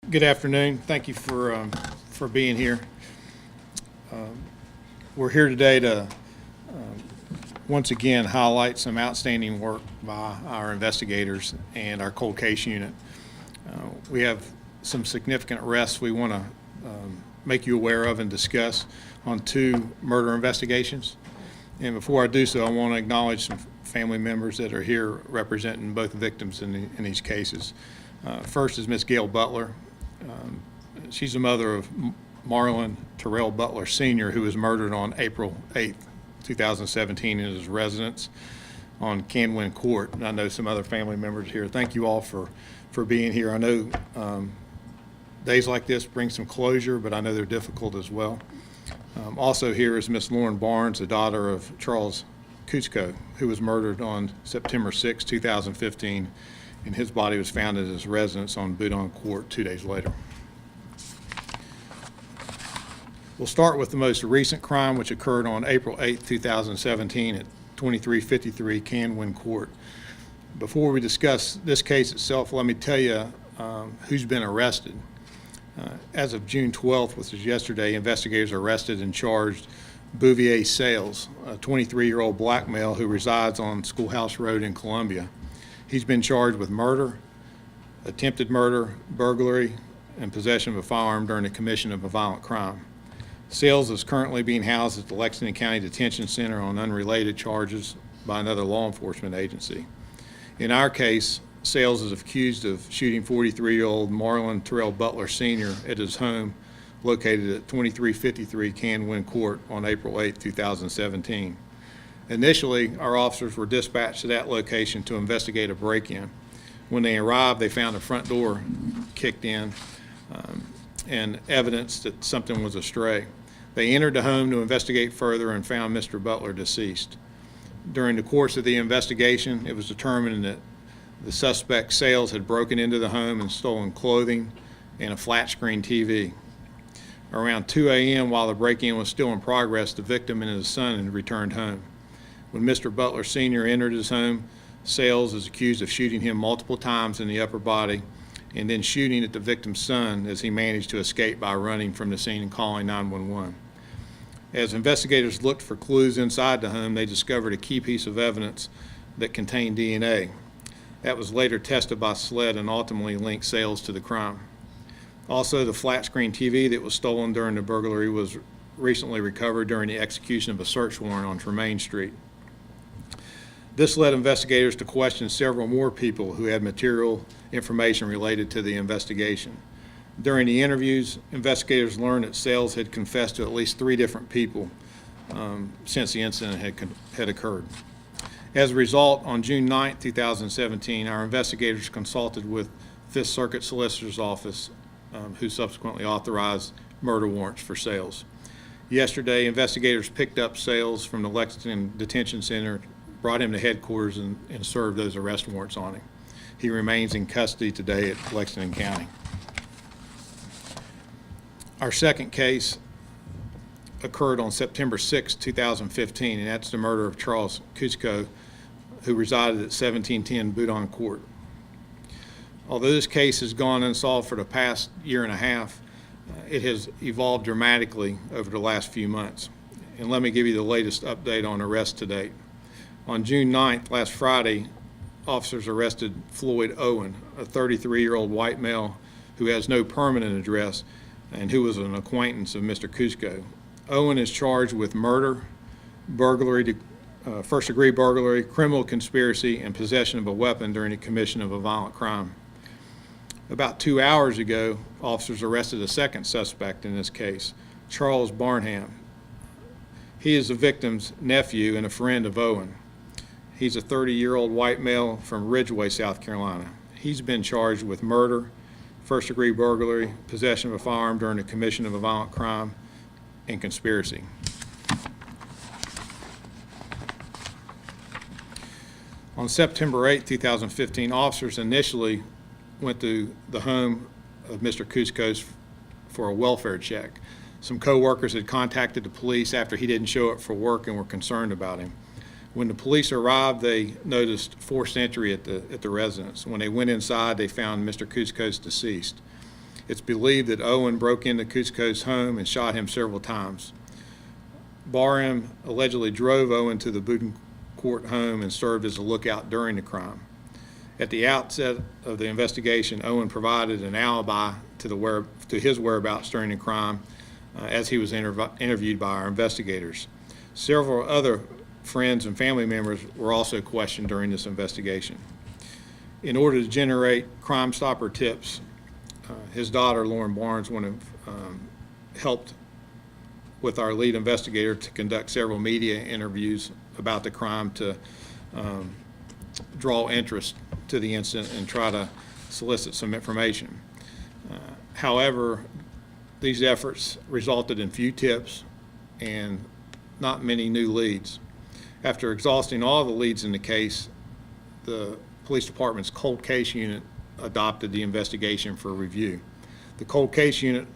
Good afternoon. Thank you for being here. We're here today to once again highlight some outstanding work by our investigators and our cold case unit. We have some significant arrests we want to make you aware of and discuss on two murder investigations. And before I do so, I want to acknowledge some family members that are here representing both victims in these cases. First is Miss Gail Butler. She's the mother of Marlon Butler Sr., who was murdered on April 8th, 2017 in his residence on Candwenn Court. And I know some other family members here. Thank you all for being here. I know days like this bring some closure, but I know they're difficult as well. Also here is Miss Lauren Barnes, the daughter of Charles Kusko, who was murdered on September 6, 2015, and his body was found at his residence on Budon Court 2 days later. We'll start with the most recent crime, which occurred on April 8, 2017 at 2353 Candwenn Court. Before we discuss this case itself, let me tell you who's been arrested. As of June 12th, which was yesterday, investigators arrested and charged Bouvier Sales, a 23-year-old black male who resides on Schoolhouse Road in Columbia. He's been charged with murder, attempted murder, burglary, and possession of a firearm during the commission of a violent crime. Sales is currently being housed at the Lexington County Detention Center on unrelated charges by another law enforcement agency. In our case, Sales is accused of shooting 43-year-old Marlon Butler Sr. at his home located at 2353 Candwenn Court on April 8, 2017. Initially, our officers were dispatched to that location to investigate a break-in. When they arrived, they found the front door kicked in and evidence that something was astray. They entered the home to investigate further and found Mr. Butler deceased. During the course of the investigation, it was determined that the suspect Sales had broken into the home and stolen clothing and a flat-screen TV. Around 2 a.m., while the break-in was still in progress, the victim and his son had returned home. When Mr. Butler Sr. entered his home, Sales is accused of shooting him multiple times in the upper body and then shooting at the victim's son as he managed to escape by running from the scene and calling 911. As investigators looked for clues inside the home, they discovered a key piece of evidence that contained DNA. That was later tested by SLED and ultimately linked Sales to the crime. Also, the flat-screen TV that was stolen during the burglary was recently recovered during the execution of a search warrant on Tremaine Street. This led investigators to question several more people who had material information related to the investigation. During the interviews, investigators learned that Sales had confessed to at least 3 different people since the incident had occurred. As a result, on June 9, 2017, our investigators consulted with Fifth Circuit Solicitor's Office, who subsequently authorized murder warrants for Sales. Yesterday, investigators picked up Sales from the Lexington Detention Center, brought him to headquarters, and served those arrest warrants on him. He remains in custody today at Lexington County. Our second case occurred on September 6, 2015, and that's the murder of Charles Kusko, who resided at 1710 Budon Court. Although this case has gone unsolved for the past year and a half, it has evolved dramatically over the last few months. And let me give you the latest update on arrests to date. On June 9th, last Friday, officers arrested Floyd Owen, a 33-year-old white male who has no permanent address and who was an acquaintance of Mr. Kusko. Owen is charged with murder, burglary, first-degree burglary, criminal conspiracy, and possession of a weapon during the commission of a violent crime. About 2 hours ago, officers arrested a second suspect in this case, Charles Barnham. He is the victim's nephew and a friend of Owen. He's a 30-year-old white male from Ridgeway, South Carolina. He's been charged with murder, first-degree burglary, possession of a firearm during the commission of a violent crime, and conspiracy. On September 8, 2015, officers initially went to the home of Mr. Kusko's for a welfare check. Some co-workers had contacted the police after he didn't show up for work and were concerned about him. When the police arrived, they noticed forced entry at the residence. When they went inside, they found Mr. Kusko's deceased. It's believed that Owen broke into Kusko's home and shot him several times. Barham allegedly drove Owen to the Budon Court home and served as a lookout during the crime. At the outset of the investigation, Owen provided an alibi to his whereabouts during the crime as he was interviewed by our investigators. Several other friends and family members were also questioned during this investigation. In order to generate Crime Stopper tips, his daughter, Lauren Barnes, helped with our lead investigator to conduct several media interviews about the crime to draw interest to the incident and try to solicit some information. However, these efforts resulted in few tips and not many new leads. After exhausting all the leads in the case, the police department's cold case unit adopted the investigation for review. The cold case unit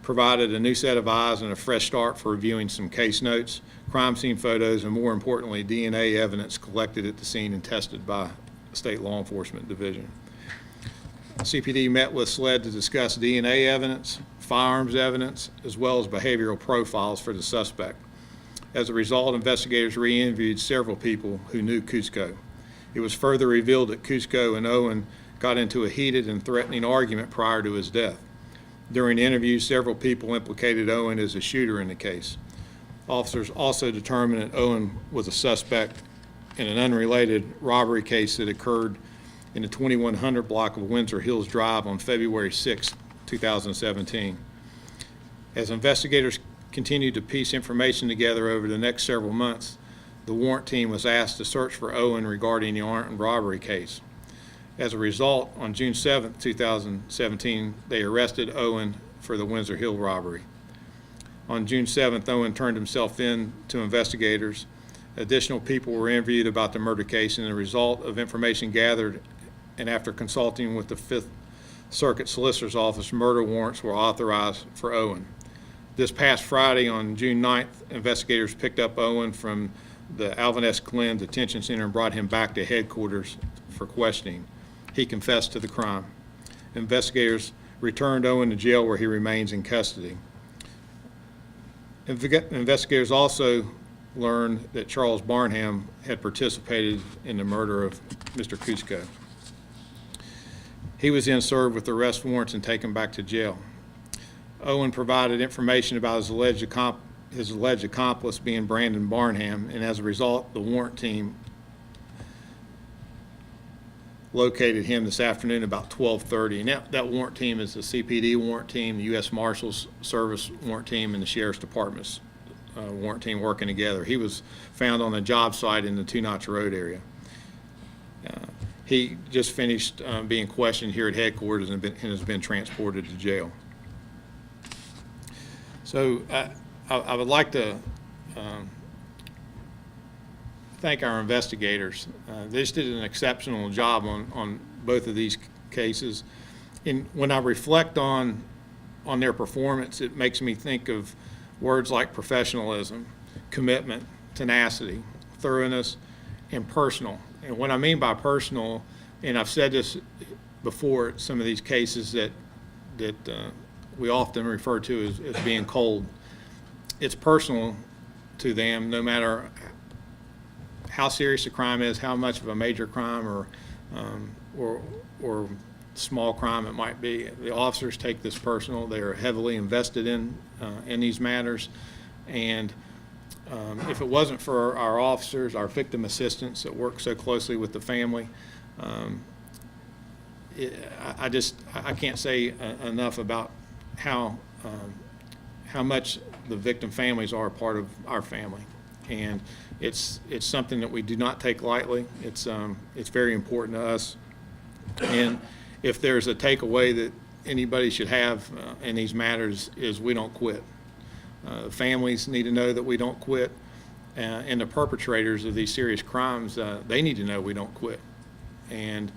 provided a new set of eyes and a fresh start for reviewing some case notes, crime scene photos, and more importantly, DNA evidence collected at the scene and tested by State Law Enforcement Division. CPD met with SLED to discuss DNA evidence, firearms evidence, as well as behavioral profiles for the suspect. As a result, investigators re-interviewed several people who knew Kusko. It was further revealed that Kusko and Owen got into a heated and threatening argument prior to his death. During the interview, several people implicated Owen as a shooter in the case. Officers also determined that Owen was a suspect in an unrelated robbery case that occurred in the 2100 block of Windsor Hills Drive on February 6, 2017. As investigators continued to piece information together over the next several months, the warrant team was asked to search for Owen regarding the armed robbery case. As a result, on June 7, 2017, they arrested Owen for the Windsor Hill robbery. On June 7th, Owen turned himself in to investigators. Additional people were interviewed about the murder case, and the result of information gathered and after consulting with the Fifth Circuit Solicitor's Office, murder warrants were authorized for Owen. This past Friday, on June 9th, investigators picked up Owen from the Alvin S. Glenn Detention Center and brought him back to headquarters for questioning. He confessed to the crime. Investigators returned Owen to jail where he remains in custody. Investigators also learned that Charles Barnham had participated in the murder of Mr. Kusko. He was then served with arrest warrants and taken back to jail. Owen provided information about his alleged accomplice being Brandon Barnham, and as a result, the warrant team located him this afternoon about 12:30. And that warrant team is the CPD warrant team, the U.S. Marshals Service warrant team, and the Sheriff's Department's warrant team working together. He was found on a job site in the Two Notch Road area. He just finished being questioned here at headquarters and has been transported to jail. So I would like to thank our investigators. They just did an exceptional job on both of these cases. And when I reflect on their performance, it makes me think of words like professionalism, commitment, tenacity, thoroughness, and personal. And what I mean by personal, and I've said this before, some of these cases that we often refer to as being cold, it's personal to them no matter how serious a crime is, how much of a major crime or small crime it might be. The officers take this personal. They're heavily invested in these matters, and if it wasn't for our officers, our victim assistants that work so closely with the family, I can't say enough about how much the victim families are a part of our family, and it's something that we do not take lightly. It's very important to us, and if there's a takeaway that anybody should have in these matters is we don't quit. Families need to know that we don't quit, and the perpetrators of these serious crimes, they need to know we don't quit. And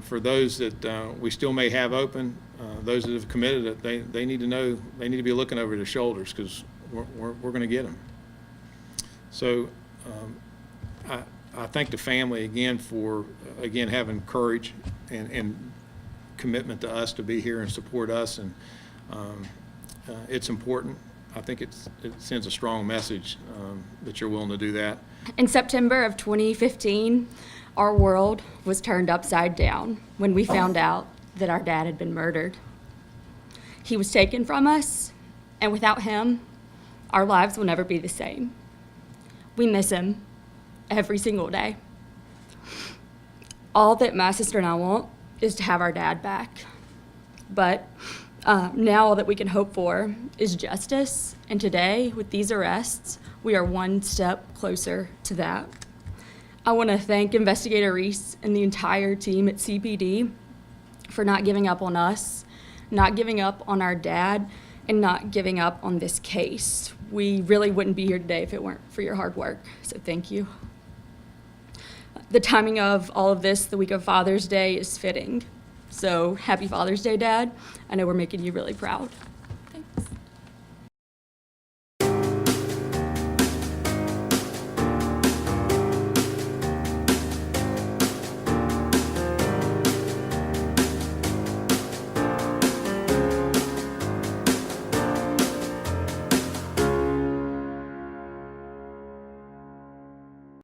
for those that we still may have open, those that have committed it, they need to know, they need to be looking over their shoulders, because we're going to get them. So I thank the family again for having courage and commitment to us to be here and support us, and it's important. I think it sends a strong message that you're willing to do that. In September of 2015, our world was turned upside down when we found out that our dad had been murdered. He was taken from us, and without him, our lives will never be the same. We miss him every single day. All that my sister and I want is to have our dad back. But now all that we can hope for is justice, and today, with these arrests, we are one step closer to that. I want to thank Investigator Reese and the entire team at CPD for not giving up on us, not giving up on our dad, and not giving up on this case. We really wouldn't be here today if it weren't for your hard work, so thank you. The timing of all of this, the week of Father's Day, is fitting. So happy Father's Day, Dad. I know we're making you really proud.